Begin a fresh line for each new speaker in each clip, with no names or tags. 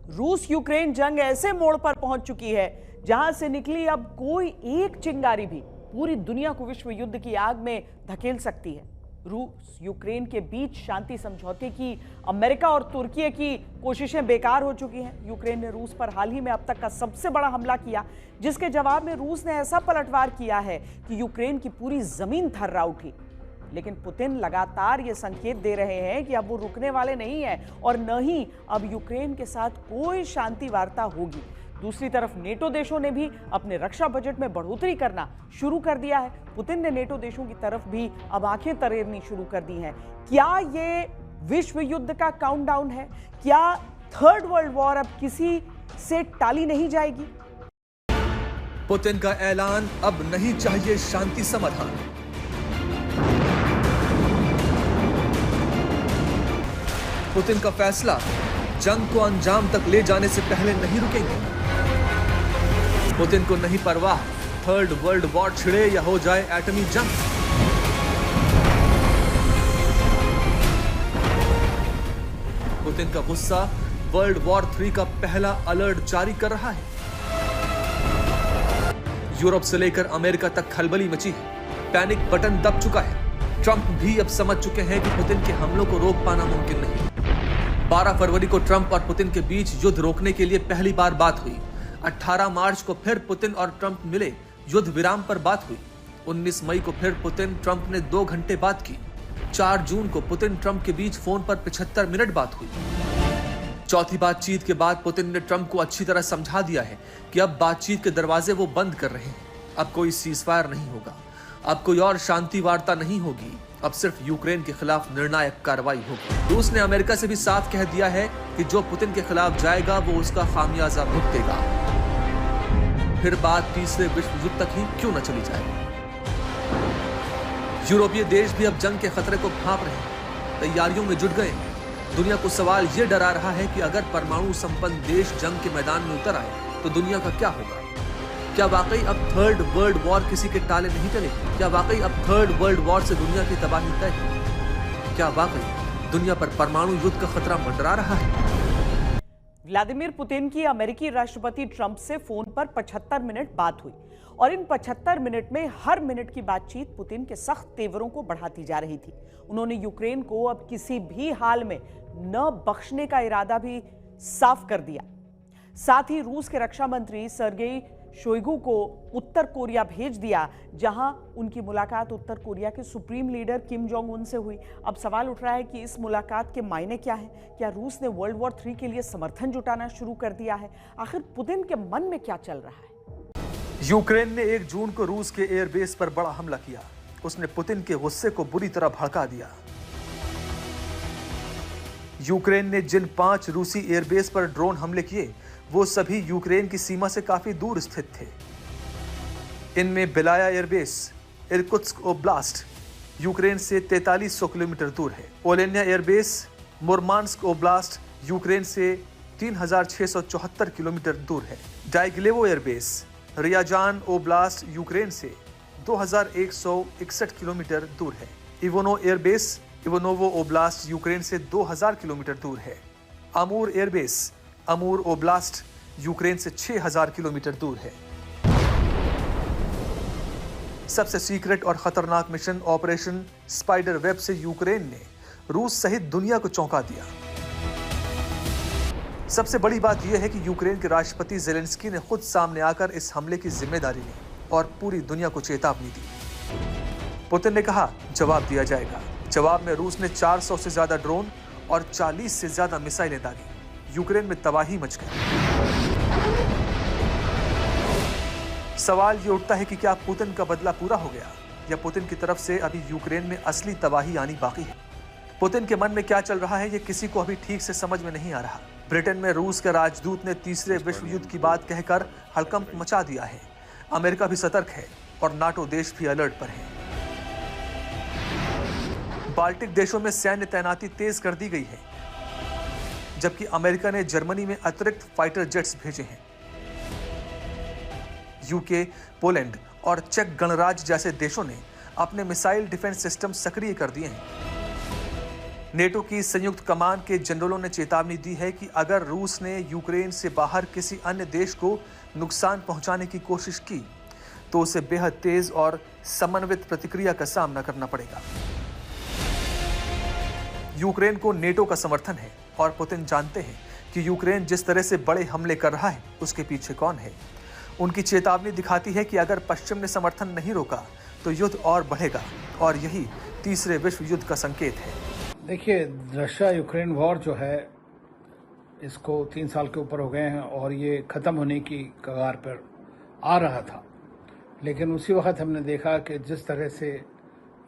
रूस यूक्रेन जंग ऐसे मोड़ पर पहुंच चुकी है जहां से निकली अब कोई एक चिंगारी भी पूरी दुनिया को विश्व युद्ध की आग में धकेल सकती है। रूस यूक्रेन के बीच शांति समझौते की अमेरिका और तुर्की की कोशिशें बेकार हो चुकी हैं। यूक्रेन ने रूस पर हाल ही में अब तक का सबसे बड़ा हमला किया, जिसके जवाब में रूस ने ऐसा पलटवार किया है कि यूक्रेन की पूरी जमीन थर्रा उठी। लेकिन पुतिन लगातार ये संकेत दे रहे हैं कि अब वो रुकने वाले नहीं हैं और न ही अब यूक्रेन के साथ कोई शांति वार्ता होगी। दूसरी तरफ नेटो देशों ने भी अपने रक्षा बजट में बढ़ोतरी करना शुरू कर दिया है। पुतिन ने नेटो देशों की तरफ भी अब आंखें तरेरनी शुरू कर दी हैं। क्या ये विश्व युद्ध का काउंटडाउन है? क्या थर्ड वर्ल्ड वॉर अब किसी से टाली नहीं जाएगी?
पुतिन का ऐलान, अब नहीं चाहिए शांति समाधान। पुतिन का फैसला, जंग को अंजाम तक ले जाने से पहले नहीं रुकेंगे। पुतिन को नहीं परवाह थर्ड वर्ल्ड वॉर छिड़े या हो जाए एटमी जंग। पुतिन का गुस्सा वर्ल्ड वॉर 3 का पहला अलर्ट जारी कर रहा है। यूरोप से लेकर अमेरिका तक खलबली मची है। पैनिक बटन दब चुका है। ट्रंप भी अब समझ चुके हैं कि पुतिन के हमलों को रोक पाना मुमकिन नहीं। 12 फरवरी को ट्रंप और पुतिन के बीच युद्ध रोकने के लिए पहली बार बात हुई। 18 मार्च को फिर पुतिन और ट्रंप मिले, युद्ध विराम पर बात हुई। 19 मई को फिर पुतिन ट्रंप ने 2 घंटे बात की। 4 जून को पुतिन ट्रंप के बीच फोन पर 75 मिनट बात हुई। चौथी बातचीत के बाद पुतिन ने ट्रंप को अच्छी तरह समझा दिया है कि अब बातचीत के दरवाजे वो बंद कर रहे हैं। अब कोई सीजफायर नहीं होगा, अब कोई और शांति वार्ता नहीं होगी, अब सिर्फ यूक्रेन के खिलाफ निर्णायक कार्रवाई होगी। रूस ने अमेरिका से भी साफ कह दिया है कि जो पुतिन के खिलाफ जाएगा वो उसका खामियाजा भुगतेगा। फिर बात तीसरे विश्व युद्ध तक ही क्यों न चली जाए। यूरोपीय देश भी अब जंग के खतरे को भांप रहे हैं, तैयारियों में जुट गए। दुनिया को सवाल ये डरा रहा है कि अगर परमाणु संपन्न देश जंग के मैदान में उतर आए तो दुनिया का क्या होगा। क्या वाकई अब थर्ड वर्ल्ड वॉर किसी के टाले नहीं चले? क्या वाकई अब थर्ड वर्ल्ड वॉर से दुनिया की तबाही तय है? क्या वाकई दुनिया पर परमाणु युद्ध का खतरा मंडरा रहा है?
व्लादिमीर पुतिन की अमेरिकी राष्ट्रपति ट्रंप से फोन पर 75 मिनट बात हुई और इन 75 मिनट में हर मिनट की बातचीत पुतिन के सख्त तेवरों को बढ़ाती जा रही थी। उन्होंने यूक्रेन को अब किसी भी हाल में न बख्शने का इरादा भी साफ कर दिया। साथ ही रूस के रक्षा मंत्री सर्गेई शोइगु को उत्तर कोरिया भेज दिया, जहां उनकी मुलाकात उत्तर कोरिया के supreme leader Kim Jong Un से हुई। अब सवाल उठ रहा है कि इस मुलाकात के मायने क्या हैं? क्या रूस ने वर्ल्ड वॉर 3 के लिए समर्थन जुटाना शुरू कर दिया है? आखिर पुतिन के मन में क्या चल रहा है?
यूक्रेन ने 1 जून को रूस के एयरबेस पर बड़ा हमला किया। उसने पुतिन के गुस्से को बुरी तरह भड़का दिया। यूक्रेन ने जिन 5 रूसी एयरबेस पर ड्रोन हमले किए वो सभी यूक्रेन की सीमा से काफी दूर स्थित थे। इनमें बेलाया एयरबेस इरकुत्स्क ओब्लास्ट यूक्रेन से 4300 किलोमीटर दूर है। ओलेन्या एयरबेस मुर्मांस्क ओब्लास्ट यूक्रेन से 3674 किलोमीटर दूर है। डाइग्लेवो एयरबेस रियाजान ओब्लास्ट यूक्रेन से 2161 किलोमीटर दूर है। इवोनो एयरबेस इवोनोवो ओब्लास्ट यूक्रेन से 2000 किलोमीटर दूर है। अमूर एयरबेस अमूर ओब्लास्ट यूक्रेन से 6000 किलोमीटर दूर है। सबसे सीक्रेट और खतरनाक मिशन ऑपरेशन स्पाइडर वेब से यूक्रेन ने रूस सहित दुनिया को चौंका दिया। सबसे बड़ी बात यह है कि यूक्रेन के राष्ट्रपति ज़ेलेंस्की ने खुद सामने आकर इस हमले की जिम्मेदारी ली और पूरी दुनिया को चेतावनी दी। पुतिन ने कहा, जवाब दिया जाएगा। जवाब में रूस ने 400 से ज्यादा ड्रोन और 40 से ज्यादा मिसाइलें दागी। यूक्रेन में तबाही मच गई। सवाल ये उठता है कि क्या पुतिन का बदला पूरा हो गया या पुतिन की तरफ से अभी यूक्रेन में असली तबाही आनी बाकी है। पुतिन के मन में क्या चल रहा है ये किसी को अभी ठीक से समझ में नहीं आ रहा। ब्रिटेन में रूस के राजदूत ने तीसरे विश्व युद्ध की बात कहकर हड़कंप मचा दिया है। अमेरिका भी सतर्क है और नाटो देश भी अलर्ट पर है। बाल्टिक देशों में सैन्य तैनाती तेज कर दी गई है, जबकि अमेरिका ने जर्मनी में अतिरिक्त फाइटर जेट्स भेजे हैं। यूके, पोलैंड और चेक गणराज्य जैसे देशों ने अपने मिसाइल डिफेंस सिस्टम सक्रिय कर दिए हैं। नेटो की संयुक्त कमान के जनरलों ने चेतावनी दी है कि अगर रूस ने यूक्रेन से बाहर किसी अन्य देश को नुकसान पहुंचाने की कोशिश की तो उसे बेहद तेज और समन्वित प्रतिक्रिया का सामना करना पड़ेगा। यूक्रेन को नेटो का समर्थन है और पुतिन जानते हैं कि यूक्रेन जिस तरह से बड़े हमले कर रहा है उसके पीछे कौन है। उनकी चेतावनी दिखाती है कि अगर पश्चिम ने समर्थन नहीं रोका तो युद्ध और बढ़ेगा और यही तीसरे विश्व युद्ध का संकेत है।
देखिए, रशिया यूक्रेन वॉर जो है इसको 3 साल के ऊपर हो गए हैं और ये ख़त्म होने की कगार पर आ रहा था, लेकिन उसी वक्त हमने देखा कि जिस तरह से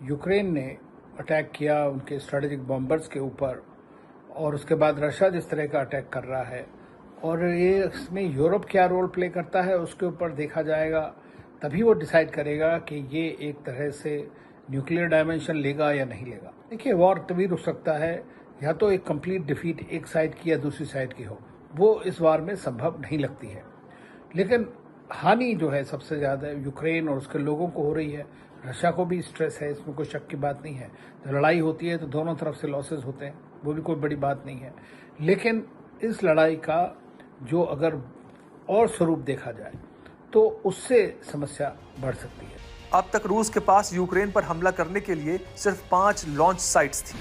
यूक्रेन ने अटैक किया उनके स्ट्रेटेजिक बॉम्बर्स के ऊपर और उसके बाद रशिया जिस तरह का अटैक कर रहा है और ये इसमें यूरोप क्या रोल प्ले करता है उसके ऊपर देखा जाएगा, तभी वो डिसाइड करेगा कि ये एक तरह से न्यूक्लियर डायमेंशन लेगा या नहीं लेगा। देखिए, वॉर तभी रुक सकता है या तो एक कंप्लीट डिफीट एक साइड की या दूसरी साइड की हो, वो इस वार में संभव नहीं लगती है। लेकिन हानि जो है सबसे ज़्यादा यूक्रेन और उसके लोगों को हो रही है। रशिया को भी स्ट्रेस है, इसमें कोई शक की बात नहीं है। तो लड़ाई होती है तो दोनों तरफ से लॉसेस होते हैं, वो भी कोई बड़ी बात नहीं है। लेकिन इस लड़ाई का जो अगर और स्वरूप देखा जाए तो उससे समस्या बढ़ सकती है।
अब तक रूस के पास यूक्रेन पर हमला करने के लिए सिर्फ 5 लॉन्च साइट्स थी,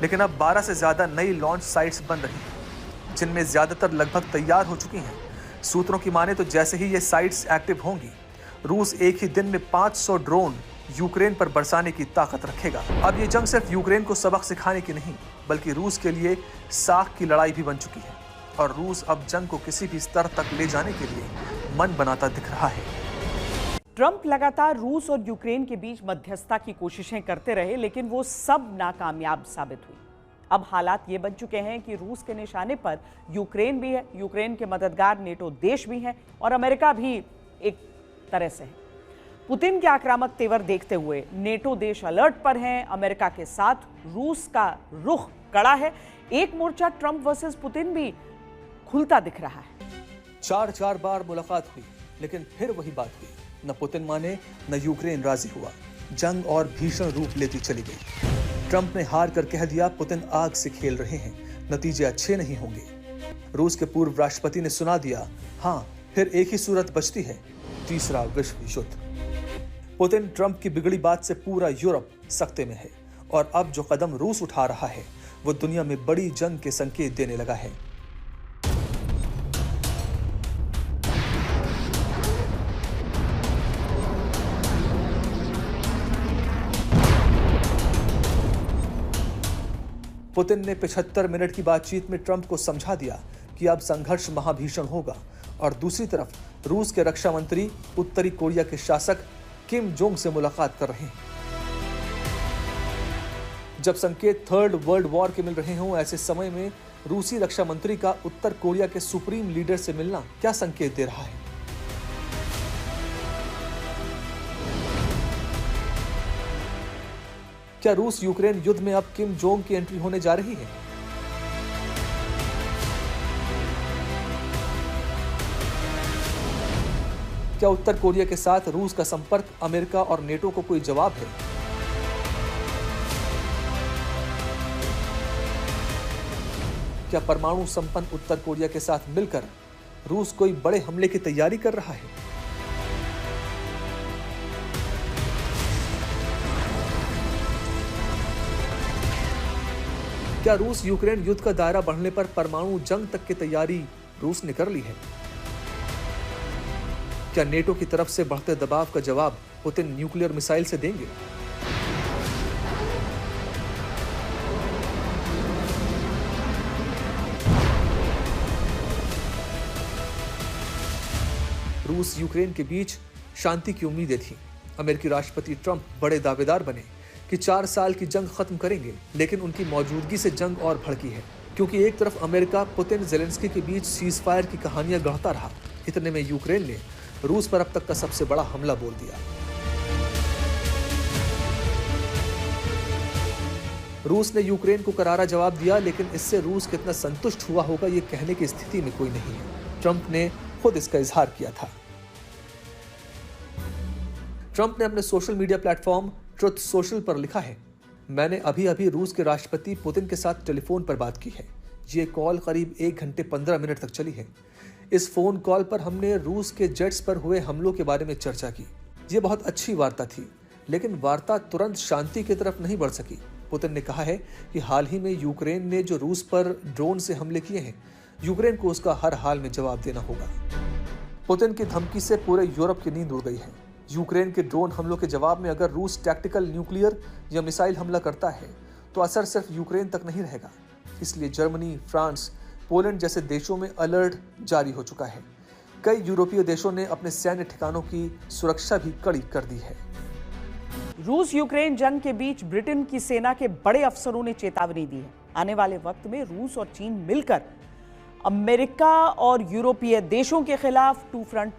लेकिन अब 12 से ज्यादा नई लॉन्च साइट्स बन रही हैं, जिनमें ज्यादातर लगभग तैयार हो चुकी हैं। सूत्रों की माने तो जैसे ही ये साइट्स एक्टिव होंगी, रूस एक ही दिन में 500 ड्रोन यूक्रेन पर बरसाने की ताकत रखेगा। अब ये जंग सिर्फ यूक्रेन को सबक सिखाने की नहीं, बल्कि रूस के लिए साख की लड़ाई भी बन चुकी है और रूस अब जंग को किसी भी स्तर तक ले जाने के लिए मन बनाता दिख रहा है।
ट्रंप लगातार रूस और यूक्रेन के बीच मध्यस्थता की कोशिशें करते रहे, लेकिन वो सब नाकामयाब साबित हुई। अब हालात ये बन चुके हैं कि रूस के निशाने पर यूक्रेन भी है, यूक्रेन के मददगार नेटो देश भी हैं और अमेरिका भी एक तरह से है। पुतिन के आक्रामक तेवर देखते हुए नेटो देश अलर्ट पर हैं, अमेरिका के साथ रूस का रुख कड़ा है। एक मोर्चा ट्रंप वर्सेस पुतिन भी खुलता दिख रहा है।
4 बार मुलाकात हुई, लेकिन फिर वही बात हुई। न पुतिन माने न यूक्रेन राजी हुआ। जंग और भीषण रूप लेती चली गई। ट्रंप ने हार कर कह दिया, पुतिन आग से खेल रहे हैं, नतीजे अच्छे नहीं होंगे। रूस के पूर्व राष्ट्रपति ने सुना दिया, हाँ फिर एक ही सूरत बचती है, तीसरा विश्व युद्ध। पुतिन ट्रंप की बिगड़ी बात से पूरा यूरोप सख्ते में है और अब जो कदम रूस उठा रहा है वो दुनिया में बड़ी जंग के संकेत देने लगा है। पुतिन ने 75 मिनट की बातचीत में ट्रंप को समझा दिया कि अब संघर्ष महाभीषण होगा और दूसरी तरफ रूस के रक्षा मंत्री उत्तरी कोरिया के शासक किम जोंग से मुलाकात कर रहे हैं। जब संकेत थर्ड वर्ल्ड वॉर के मिल रहे हों, ऐसे समय में रूसी रक्षा मंत्री का उत्तर कोरिया के सुप्रीम लीडर से मिलना क्या संकेत दे रहा है? क्या रूस यूक्रेन युद्ध में अब किम जोंग की एंट्री होने जा रही है? क्या उत्तर कोरिया के साथ रूस का संपर्क अमेरिका और नेटो को कोई जवाब है? क्या परमाणु संपन्न उत्तर कोरिया के साथ मिलकर रूस कोई बड़े हमले की तैयारी कर रहा है? क्या रूस यूक्रेन युद्ध का दायरा बढ़ने पर परमाणु जंग तक की तैयारी रूस ने कर ली है? क्या नेटो की तरफ से बढ़ते दबाव का जवाब पुतिन न्यूक्लियर मिसाइल से देंगे? रूस यूक्रेन के बीच शांति की उम्मीदें थी। अमेरिकी राष्ट्रपति ट्रंप बड़े दावेदार बने कि 4 साल की जंग खत्म करेंगे, लेकिन उनकी मौजूदगी से जंग और भड़की है, क्योंकि एक तरफ अमेरिका पुतिन जेलेंस्की के बीच सीज फायर की कहानियां गढ़ता रहा, इतने में यूक्रेन ने रूस पर अब तक का सबसे बड़ा हमला बोल दिया। रूस ने यूक्रेन को करारा जवाब दिया, लेकिन इससे रूस कितना संतुष्ट हुआ होगा ये कहने की स्थिति में कोई नहीं है। ट्रंप ने खुद इसका इजहार किया था। ट्रंप ने अपने social media platform truth social पर लिखा है, मैंने अभी अभी रूस के राष्ट्रपति पुतिन के साथ टेलीफोन पर बात की है। ये कॉल करीब 1 घंटे 15 मिनट तक चली है। इस फोन कॉल पर हमने रूस के जेट्स पर हुए हमलों के बारे में चर्चा की। ये बहुत अच्छी वार्ता थी, लेकिन वार्ता तुरंत शांति की तरफ नहीं बढ़ सकी। पुतिन ने कहा है कि हाल ही में यूक्रेन ने जो रूस पर ड्रोन से हमले किए हैं, यूक्रेन को उसका हर हाल में जवाब देना होगा। पुतिन की धमकी से पूरे यूरोप की नींद उड़ गई है। यूक्रेन के ड्रोन हमलों के जवाब में अगर रूस टैक्टिकल न्यूक्लियर या मिसाइल हमला करता है तो असर सिर्फ यूक्रेन तक नहीं रहेगा। इसलिए जर्मनी, फ्रांस, पोलैंड जैसे देशों में अलर्ट जारी हो चुका है। कई यूरोपीय देशों ने अपने सैन्य ठिकानों की सुरक्षा भी कड़ी कर दी है।
रूस यूक्रेन जंग के बीच ब्रिटेन की सेना के बड़े अफसरों ने चेतावनी दी है। आने वाले वक्त में रूस और चीन मिलकर अमेरिका और यूरोपीय देशों के खिलाफ टू फ्रंट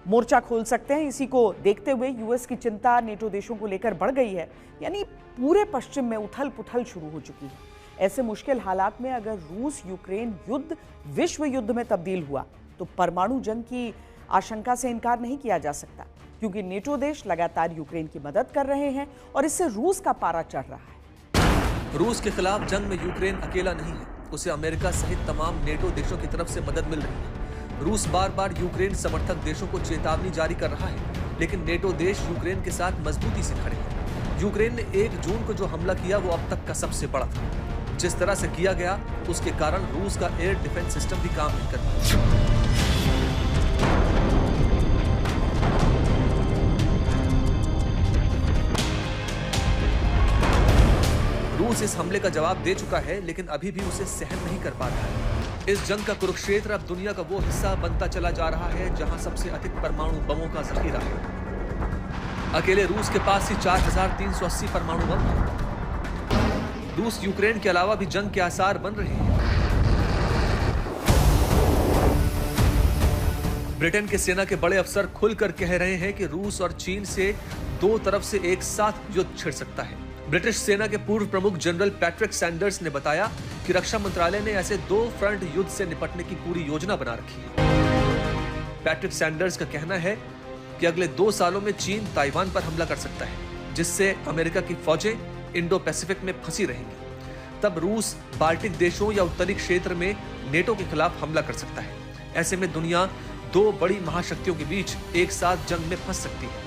मोर्चा खोल सकते हैं। इसी को देखते हुए यूएस की चिंता नेटो देशों को लेकर बढ़ गई है। यानी पूरे पश्चिम में उथल पुथल शुरू हो चुकी है। ऐसे मुश्किल हालात में अगर रूस यूक्रेन युद्ध विश्व युद्ध में तब्दील हुआ तो परमाणु जंग की आशंका से इनकार नहीं किया जा सकता, क्योंकि नेटो देश लगातार यूक्रेन की मदद कर रहे हैं और इससे रूस का पारा चढ़ रहा है।
रूस के खिलाफ जंग में यूक्रेन अकेला नहीं है, उसे अमेरिका सहित तमाम नेटो देशों की तरफ से मदद मिल रही है। रूस बार बार यूक्रेन समर्थक देशों को चेतावनी जारी कर रहा है, लेकिन नेटो देश यूक्रेन के साथ मजबूती से खड़े हैं। यूक्रेन ने 1 जून को जो हमला किया वो अब तक का सबसे बड़ा था। जिस तरह से किया गया उसके कारण रूस का एयर डिफेंस सिस्टम भी काम नहीं कर पाया। रूस इस हमले का जवाब दे चुका है, लेकिन अभी भी उसे सहन नहीं कर पा रहा है। इस जंग का कुरुक्षेत्र अब दुनिया का वो हिस्सा बनता चला जा रहा है जहां सबसे अधिक परमाणु बमों का जखीरा है। अकेले रूस के पास ही 4380 परमाणु बम हैं। रूस यूक्रेन के अलावा भी जंग के आसार बन रहे हैं। ब्रिटेन के सेना के बड़े अफसर खुलकर कह रहे हैं कि रूस और चीन से 2 तरफ से एक साथ युद्ध छिड़ सकता है। ब्रिटिश सेना के पूर्व प्रमुख जनरल पैट्रिक सैंडर्स ने बताया कि रक्षा मंत्रालय ने ऐसे 2 फ्रंट युद्ध से निपटने की पूरी योजना बना रखी है। पैट्रिक सैंडर्स का कहना है कि अगले 2 सालों में चीन ताइवान पर हमला कर सकता है, जिससे अमेरिका की फौजें इंडो पैसिफिक में फंसी रहेंगी। तब रूस बाल्टिक देशों या उत्तरी क्षेत्र में नेटो के खिलाफ हमला कर सकता है। ऐसे में दुनिया 2 बड़ी महाशक्तियों के बीच एक साथ जंग में फंस सकती है।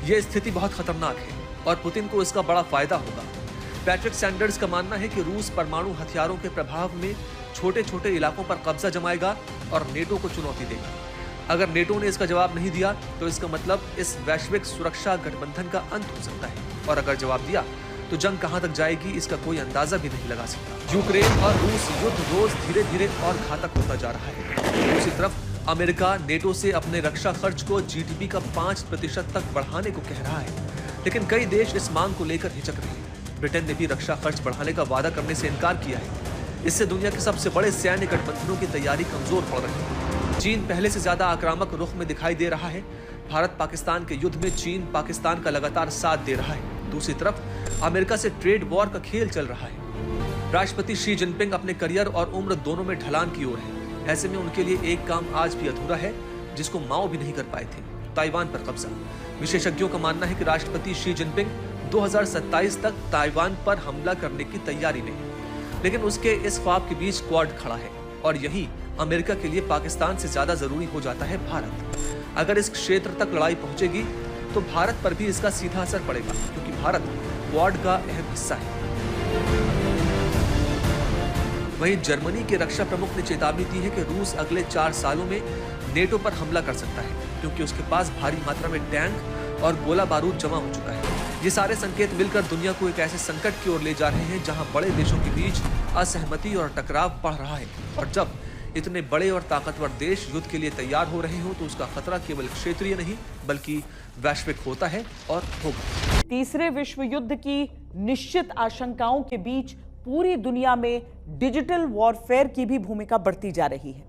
यह स्थिति बहुत खतरनाक है और पुतिन को इसका बड़ा फायदा होगा। पैट्रिक सैंडर्स का मानना है कि रूस परमाणु हथियारों के प्रभाव में छोटे छोटे इलाकों पर कब्जा जमाएगा और नेटो को चुनौती देगा। अगर नेटो ने इसका जवाब नहीं दिया तो इसका मतलब इस वैश्विक सुरक्षा गठबंधन का अंत हो सकता है, और अगर जवाब दिया तो जंग कहां तक जाएगी इसका कोई अंदाजा भी नहीं लगा सकता। यूक्रेन और रूस युद्ध रोज धीरे धीरे और घातक होता जा रहा है। दूसरी तरफ अमेरिका नेटो से अपने रक्षा खर्च को जीडीपी का 5% तक बढ़ाने को कह रहा है, लेकिन कई देश इस मांग को लेकर हिचक रहे हैं। ब्रिटेन ने भी रक्षा खर्च बढ़ाने का वादा करने से इनकार किया है। इससे दुनिया के सबसे बड़े सैन्य गठबंधनों की तैयारी कमजोर पड़ रही है। चीन पहले से ज्यादा आक्रामक रुख में दिखाई दे रहा है। भारत पाकिस्तान के युद्ध में चीन पाकिस्तान का लगातार साथ दे रहा है। दूसरी तरफ अमेरिका से ट्रेड वॉर का खेल चल रहा है। राष्ट्रपति शी जिनपिंग अपने करियर और उम्र दोनों में ढलान की ओर है। ऐसे में उनके लिए एक काम आज भी अधूरा है जिसको माओ भी नहीं कर पाए थे, ताइवान पर कब्जा। विशेषज्ञों का मानना है कि राष्ट्रपति शी जिनपिंग 2027 तक ताइवान पर हमला करने की तैयारी में है, लेकिन उसके इस ख्वाब के बीच क्वाड खड़ा है और यही अमेरिका के लिए पाकिस्तान से ज्यादा जरूरी हो जाता है भारत। अगर इस क्षेत्र तक लड़ाई पहुंचेगी तो भारत पर भी इसका सीधा असर पड़ेगा, क्योंकि भारत क्वाड का अहम हिस्सा है। वहीं जर्मनी के रक्षा प्रमुख ने चेतावनी दी है कि रूस अगले 4 सालों में नेटो पर हमला कर सकता है, क्योंकि उसके पास भारी मात्रा में टैंक और गोला बारूद जमा हो चुका है। ये सारे संकेत मिलकर दुनिया को एक ऐसे संकट की ओर ले जा रहे हैं जहां बड़े देशों के बीच असहमति और टकराव बढ़ रहा है। और जब इतने बड़े और ताकतवर देश युद्ध के लिए तैयार हो रहे हो तो उसका खतरा केवल क्षेत्रीय नहीं बल्कि वैश्विक होता है और होगा।
तीसरे विश्व युद्ध की निश्चित आशंकाओं के बीच पूरी दुनिया में डिजिटल वॉरफेयर की भी भूमिका बढ़ती जा रही है।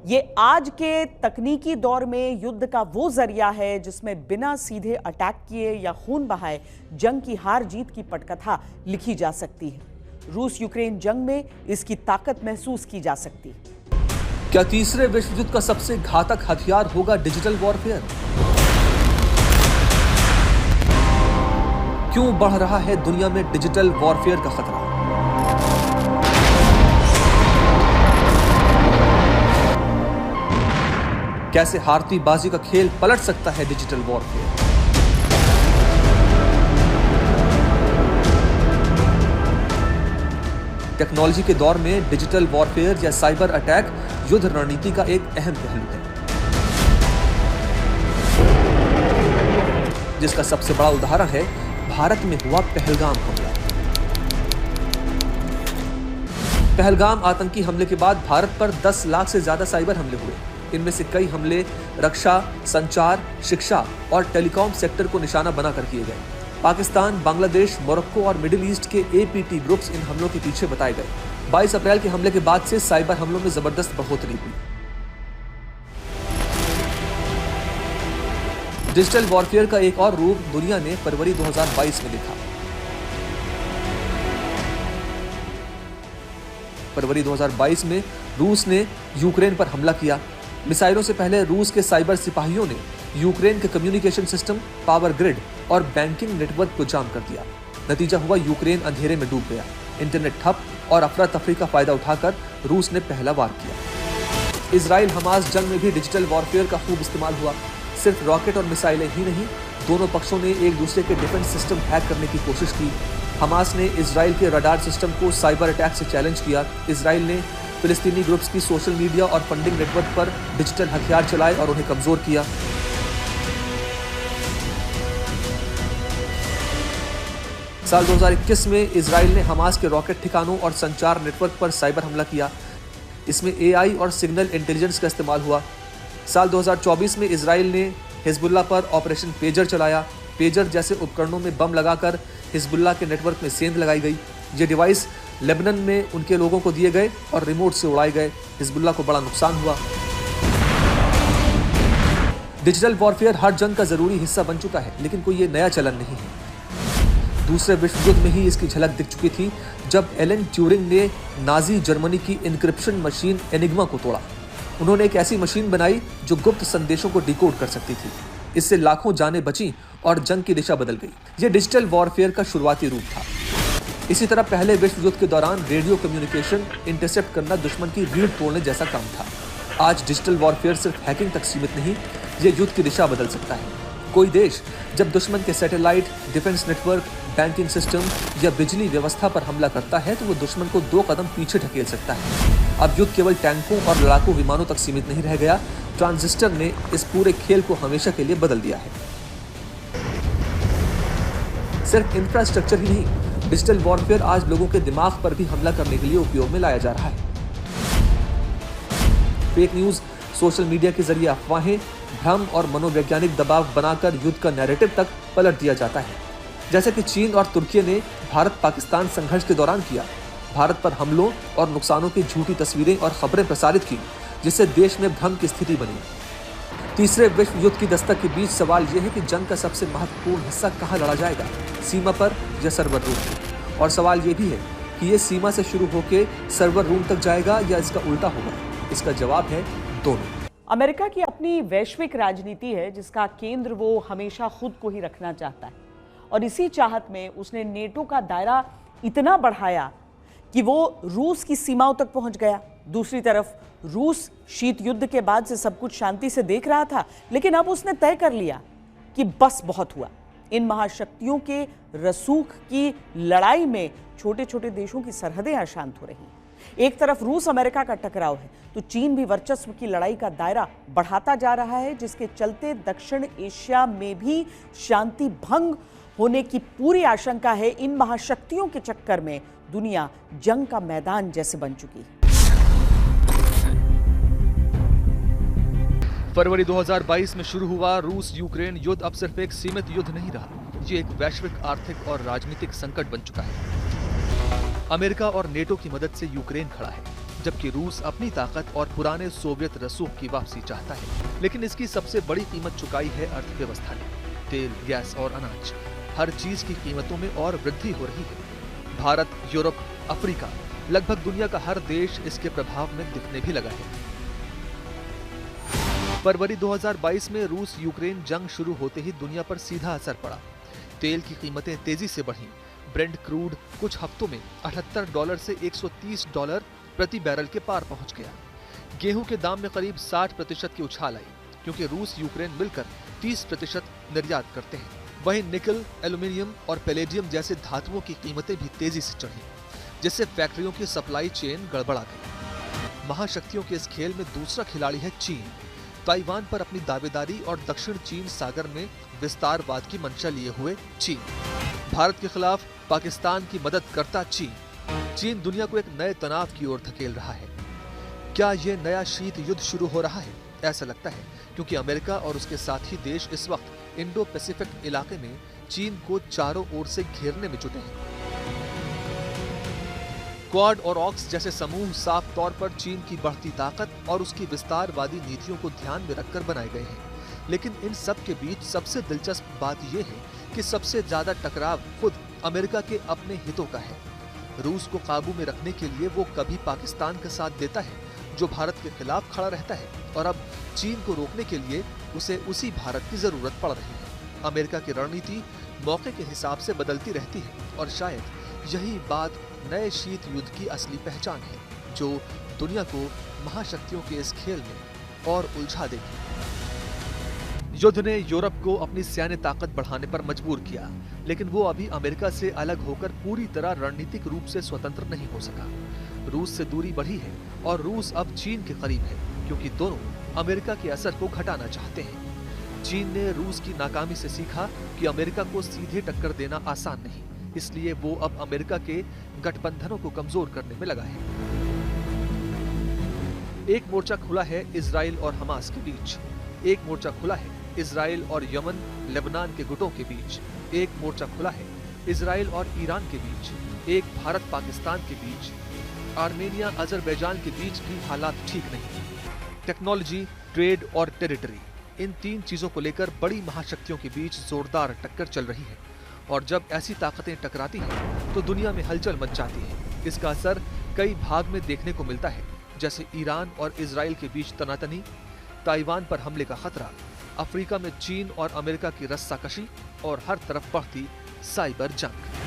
ये आज के तकनीकी दौर में युद्ध का वो जरिया है जिसमें बिना सीधे अटैक किए या खून बहाए जंग की हार जीत की पटकथा लिखी जा सकती है। रूस यूक्रेन जंग में इसकी ताकत महसूस की जा सकती है।
क्या तीसरे विश्व युद्ध का सबसे घातक हथियार होगा डिजिटल वॉरफेयर? क्यों बढ़ रहा है दुनिया में डिजिटल वॉरफेयर का खतरा? कैसे हारती बाजी का खेल पलट सकता है डिजिटल वॉरफेयर? टेक्नोलॉजी के दौर में डिजिटल वॉरफेयर या साइबर अटैक युद्ध रणनीति का एक अहम पहलू है, जिसका सबसे बड़ा उदाहरण है भारत में हुआ पहलगाम हमला। पहलगाम आतंकी हमले के बाद भारत पर 10 लाख से ज्यादा साइबर हमले हुए। इनमें से कई हमले रक्षा, संचार, शिक्षा और टेलीकॉम सेक्टर को निशाना बनाकर किए गए। पाकिस्तान, बांग्लादेश, मोरक्को और मिडिल ईस्ट के एपीटी ग्रुप्स इन हमलों के पीछे बताए गए। 22 अप्रैल के हमले के बाद से साइबर हमलों में जबरदस्त बढ़ोतरी हुई। डिजिटल वॉरफेयर का एक और रूप दुनिया ने फरवरी 2022 में देखा। फरवरी 2022 में रूस ने यूक्रेन पर हमला किया। मिसाइलों से पहले रूस के साइबर सिपाहियों ने यूक्रेन के कम्युनिकेशन सिस्टम, पावर ग्रिड और बैंकिंग नेटवर्क को जाम कर दिया। नतीजा हुआ यूक्रेन अंधेरे में डूब गया। इंटरनेट ठप और अफरा तफरी का फायदा उठाकर रूस ने पहला वार किया। इजराइल हमास जंग में भी डिजिटल वॉरफेयर का खूब इस्तेमाल हुआ। सिर्फ रॉकेट और मिसाइलें ही नहीं, दोनों पक्षों ने एक दूसरे के डिफेंस सिस्टम हैक करने की कोशिश की। हमास ने इजराइल के रडार सिस्टम को साइबर अटैक से चैलेंज किया। इजराइल ने फिलिस्तीनी ग्रुप्स की सोशल मीडिया और फंडिंग नेटवर्क पर डिजिटल हथियार चलाए और उन्हें कमजोर किया। साल 2021 में इजराइल ने हमास के रॉकेट ठिकानों और संचार नेटवर्क पर साइबर हमला किया। इसमें एआई और सिग्नल इंटेलिजेंस का इस्तेमाल हुआ। साल 2024 में इजराइल ने हिजबुल्लाह पर ऑपरेशन पेजर चलाया। पेजर जैसे उपकरणों में बम लगाकर हिजबुल्लाह के नेटवर्क में सेंध लगाई गई। ये डिवाइस लेबनान में उनके लोगों को दिए गए और रिमोट से उड़ाए गए। हिजबुल्लाह को बड़ा नुकसान हुआ। डिजिटल वॉरफेयर हर जंग का जरूरी हिस्सा बन चुका है, लेकिन कोई ये नया चलन नहीं है। दूसरे विश्व युद्ध में ही इसकी झलक दिख चुकी थी, जब एलन ट्यूरिंग ने नाजी जर्मनी की एन्क्रिप्शन मशीन एनिग्मा को तोड़ा। उन्होंने एक ऐसी मशीन बनाई जो गुप्त संदेशों को डिकोड कर सकती थी। इससे लाखों जानें बची और जंग की दिशा बदल गई। यह डिजिटल वॉरफेयर का शुरुआती रूप था। इसी तरह पहले विश्व युद्ध के दौरान रेडियो कम्युनिकेशन इंटरसेप्ट करना दुश्मन की रीढ़ तोड़ने जैसा काम था। आज डिजिटल वॉरफेयर सिर्फ हैकिंग तक सीमित नहीं, यह युद्ध की दिशा बदल सकता है। कोई देश जब दुश्मन के satellite, defence network, banking system या बिजली व्यवस्था पर हमला करता है तो वो दुश्मन को 2 कदम पीछे ढकेल सकता है। अब युद्ध केवल टैंकों और लड़ाकू विमानों तक सीमित नहीं रह गया। ट्रांजिस्टर ने इस पूरे खेल को हमेशा के लिए बदल दिया है। सिर्फ इंफ्रास्ट्रक्चर ही नहीं, डिजिटल वॉरफेयर आज लोगों के दिमाग पर भी हमला करने के लिए उपयोग में लाया जा रहा है। फेक न्यूज, सोशल मीडिया के जरिए अफवाहें, भ्रम और मनोवैज्ञानिक दबाव बनाकर युद्ध का नैरेटिव तक पलट दिया जाता है, जैसे कि चीन और तुर्की ने भारत पाकिस्तान संघर्ष के दौरान किया। भारत पर हमलों और नुकसानों की झूठी तस्वीरें और खबरें प्रसारित की, जिससे देश में भ्रम की स्थिति बनी। तीसरे विश्व युद्ध की दस्तक के बीच सवाल यह है कि जंग का सबसे महत्वपूर्ण हिस्सा कहाँ लड़ा जाएगा, सीमा पर या सर्वर रूम पर। और सवाल यह भी है कि यह सीमा से शुरू होकर सर्वर रूम तक जाएगा या इसका उल्टा होगा। इसका जवाब है दोनों।
अमेरिका की अपनी वैश्विक राजनीति है, जिसका केंद्र वो हमेशा खुद को ही रखना चाहता है, और इसी चाहत में उसने नेटो का दायरा इतना बढ़ाया कि वो रूस की सीमाओं तक पहुंच गया। दूसरी तरफ रूस शीत युद्ध के बाद से सब कुछ शांति से देख रहा था, लेकिन अब उसने तय कर लिया कि बस बहुत हुआ। इन महाशक्तियों के रसूख की लड़ाई में छोटे छोटे देशों की सरहदें अशांत हो रही। एक तरफ रूस अमेरिका का टकराव है, तो चीन भी वर्चस्व की लड़ाई का दायरा बढ़ाता जा रहा है, जिसके चलते दक्षिण एशिया में भी शांति भंग होने की पूरी आशंका है। इन महाशक्तियों के चक्कर में दुनिया जंग का मैदान जैसे बन चुकी है।
फरवरी 2022 में शुरू हुआ रूस यूक्रेन युद्ध अब सिर्फ एक सीमित युद्ध नहीं रहा, ये एक वैश्विक आर्थिक और राजनीतिक संकट बन चुका है। अमेरिका और नेटो की मदद से यूक्रेन खड़ा है, जबकि रूस अपनी ताकत और पुराने सोवियत रसूख की वापसी चाहता है। लेकिन इसकी सबसे बड़ी कीमत चुकाई है अर्थव्यवस्था ने। तेल, गैस और अनाज, हर चीज की कीमतों में और वृद्धि हो रही है। भारत, यूरोप, अफ्रीका, लगभग दुनिया का हर देश इसके प्रभाव में दिखने भी लगा है। फरवरी 2022 में रूस यूक्रेन जंग शुरू होते ही दुनिया पर सीधा असर पड़ा। तेल की कीमतें तेजी से बढ़ीं। ब्रेंट क्रूड कुछ हफ्तों में $78 से $130 प्रति बैरल के पार पहुंच गया। गेहूं के दाम में करीब 60% की उछाल आई, क्योंकि रूस यूक्रेन मिलकर 30% निर्यात करते हैं। वहीं निकल, एल्यूमीनियम और पैलेडियम जैसे धातुओं की कीमतें भी तेजी से चढ़ी, जिससे फैक्ट्रियों की सप्लाई चेन गड़बड़ा गई। महाशक्तियों के इस खेल में दूसरा खिलाड़ी है चीन। ताइवान पर अपनी दावेदारी और दक्षिण चीन सागर में विस्तारवाद की मंशा लिए हुए चीन। भारत के खिलाफ पाकिस्तान की मदद करता चीन। चीन दुनिया को एक नए तनाव की ओर धकेल रहा है। क्या ये नया शीत युद्ध शुरू हो रहा है? ऐसा लगता है, क्योंकि अमेरिका और उसके साथी देश इस वक्त इंडो पैसिफिक इलाके में चीन को चारों ओर से घेरने में जुटे हैं। क्वाड और ऑक्स जैसे समूह साफ तौर पर चीन की बढ़ती ताकत और उसकी विस्तारवादी नीतियों को ध्यान में रखकर बनाए गए हैं। लेकिन इन सब के बीच सबसे दिलचस्प बात यह है कि सबसे ज्यादा टकराव खुद अमेरिका के अपने हितों का है। रूस को काबू में रखने के लिए वो कभी पाकिस्तान का साथ देता है, जो भारत के खिलाफ खड़ा रहता है, और अब चीन को रोकने के लिए उसे उसी भारत की जरूरत पड़ रही है। अमेरिका की रणनीति मौके के हिसाब से बदलती रहती है, और शायद यही बात नए शीत युद्ध की असली पहचान है, जो दुनिया को महाशक्तियों के इस खेल में और उलझा देगी। युद्ध ने यूरोप को अपनी सैन्य ताकत बढ़ाने पर मजबूर किया, लेकिन वो अभी अमेरिका से अलग होकर पूरी तरह रणनीतिक रूप से स्वतंत्र नहीं हो सका। रूस से दूरी बढ़ी है और रूस अब चीन के करीब है, क्योंकि दोनों अमेरिका के असर को घटाना चाहते हैं। चीन ने रूस की नाकामी से सीखा कि अमेरिका को सीधे टक्कर देना आसान नहीं, इसलिए वो अब अमेरिका के गठबंधनों को कमजोर करने में लगा है। एक मोर्चा खुला है इजराइल और हमास के बीच, एक मोर्चा खुला है इजराइल और यमन लेबनान के गुटों के बीच, एक मोर्चा खुला है इजराइल और ईरान के बीच, एक भारत पाकिस्तान के बीच, आर्मेनिया अजरबैजान के बीच भी हालात ठीक नहीं। टेक्नोलॉजी, ट्रेड और टेरिटरी, इन तीन चीजों को लेकर बड़ी महाशक्तियों के बीच जोरदार टक्कर चल रही है, और जब ऐसी ताकतें टकराती हैं तो दुनिया में हलचल मच जाती है। इसका असर कई भाग में देखने को मिलता है, जैसे ईरान और इजराइल के बीच तनातनी, ताइवान पर हमले का खतरा, अफ्रीका में चीन और अमेरिका की रस्साकशी, और हर तरफ बढ़ती साइबर जंग।